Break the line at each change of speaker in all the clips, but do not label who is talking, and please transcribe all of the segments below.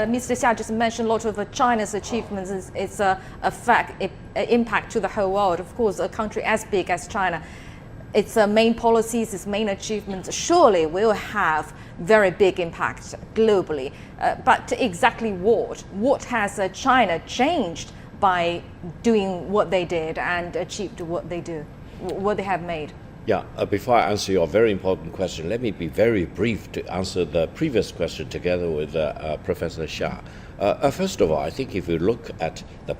Mr. Xia just mentioned a lot of China's achievements. It's a impact to the whole world. Of course, a country as big as China, its main policies, its main achievements surely will have very big impact globally. But exactly what has China changed by doing what they did and achieved what they have made?
Yeah, before I answer your very important question, let me be very brief to answer the previous question together with Professor Xia. First of all, I think if you look at the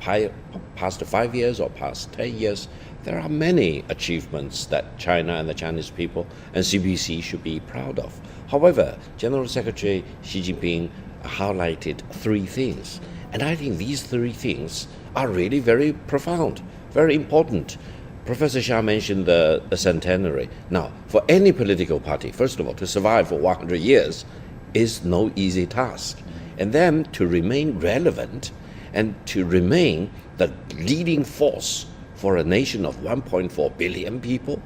past 5 years or past 10 years, there are many achievements that China and the Chinese people and CPC should be proud of. However, General Secretary Xi Jinping highlighted 3 things. And I think these 3 things are really very profound, very important. Professor Xia mentioned the centenary. Now, for any political party, first of all, to survive for 100 years is no easy task. And then to remain relevant and to remain the leading force for a nation of 1.4 billion people,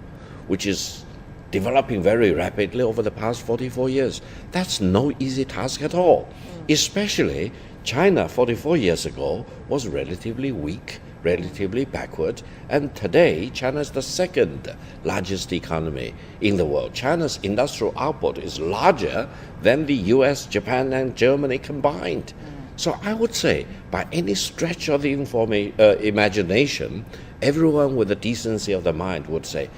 which is developing very rapidly over the past 44 years, that's no easy task at all. Especially China 44 years ago was relatively weak, relatively backward, and today China is the 2nd largest economy in the world. China's industrial output is larger than the US, Japan, and Germany combined. So I would say, by any stretch of the imagination, everyone with the decency of the mind would say,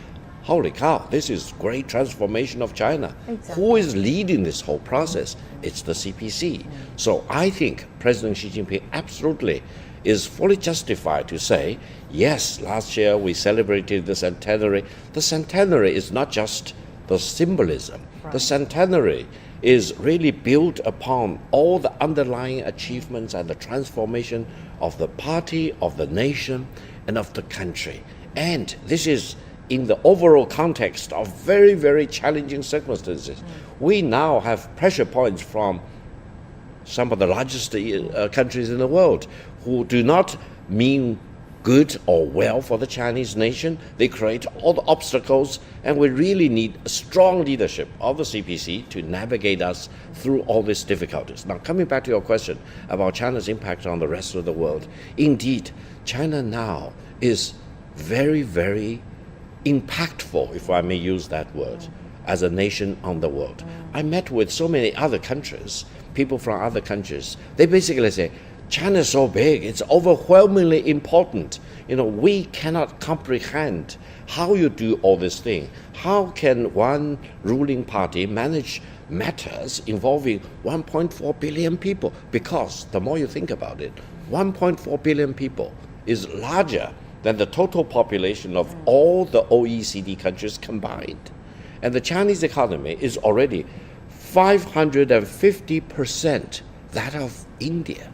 holy cow, this is great transformation of China.
Exactly.
Who is leading this whole process? It's the CPC. So I think President Xi Jinping absolutely is fully justified to say, yes, last year we celebrated the centenary. The centenary is not just the symbolism. Right. The centenary is really built upon all the underlying achievements and the transformation of the party, of the nation, and of the country. And this is in the overall context of very, very challenging circumstances. We now have pressure points from some of the largest countries in the world who do not mean good or well for the Chinese nation. They create all the obstacles, and we really need a strong leadership of the CPC to navigate us through all these difficulties. Now, coming back to your question about China's impact on the rest of the world, indeed, China now is very, very impactful, if I may use that word, as a nation on the world. I met with so many other countries, people from other countries. They basically say, China is so big, it's overwhelmingly important. We cannot comprehend how you do all this thing. How can one ruling party manage matters involving 1.4 billion people? Because the more you think about it, 1.4 billion people is larger than the total population of all the OECD countries combined. And the Chinese economy is already 550% that of India.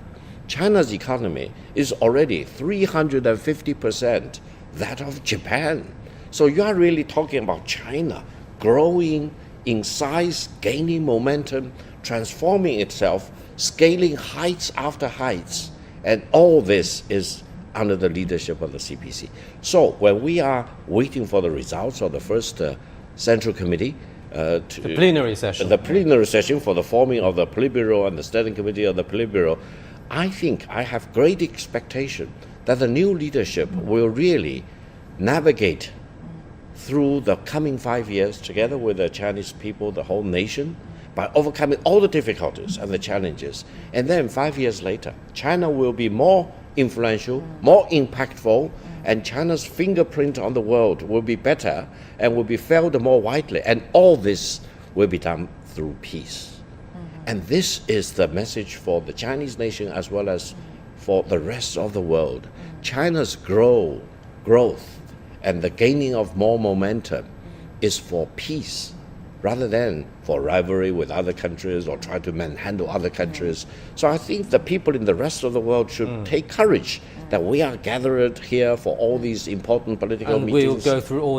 China's economy is already 350% that of Japan. So you are really talking about China growing in size, gaining momentum, transforming itself, scaling heights after heights. And all this is under the leadership of the CPC. So when we are waiting for the results of the first Central Committee,
the plenary session.
The plenary session for the forming of the Politburo and the Standing Committee of the Politburo, I think I have great expectation that the new leadership will really navigate through the coming 5 years together with the Chinese people, the whole nation, by overcoming all the difficulties and the challenges. And then 5 years later, China will be more influential, more impactful, and China's fingerprint on the world will be better and will be felt more widely. And all this will be done through peace. And this is the message for the Chinese nation as well as for the rest of the world. China's growth and the gaining of more momentum is for peace rather than for rivalry with other countries or try to manhandle other countries. So I think the people in the rest of the world should take courage that we are gathered here for all these important political meetings.
And we'll go through all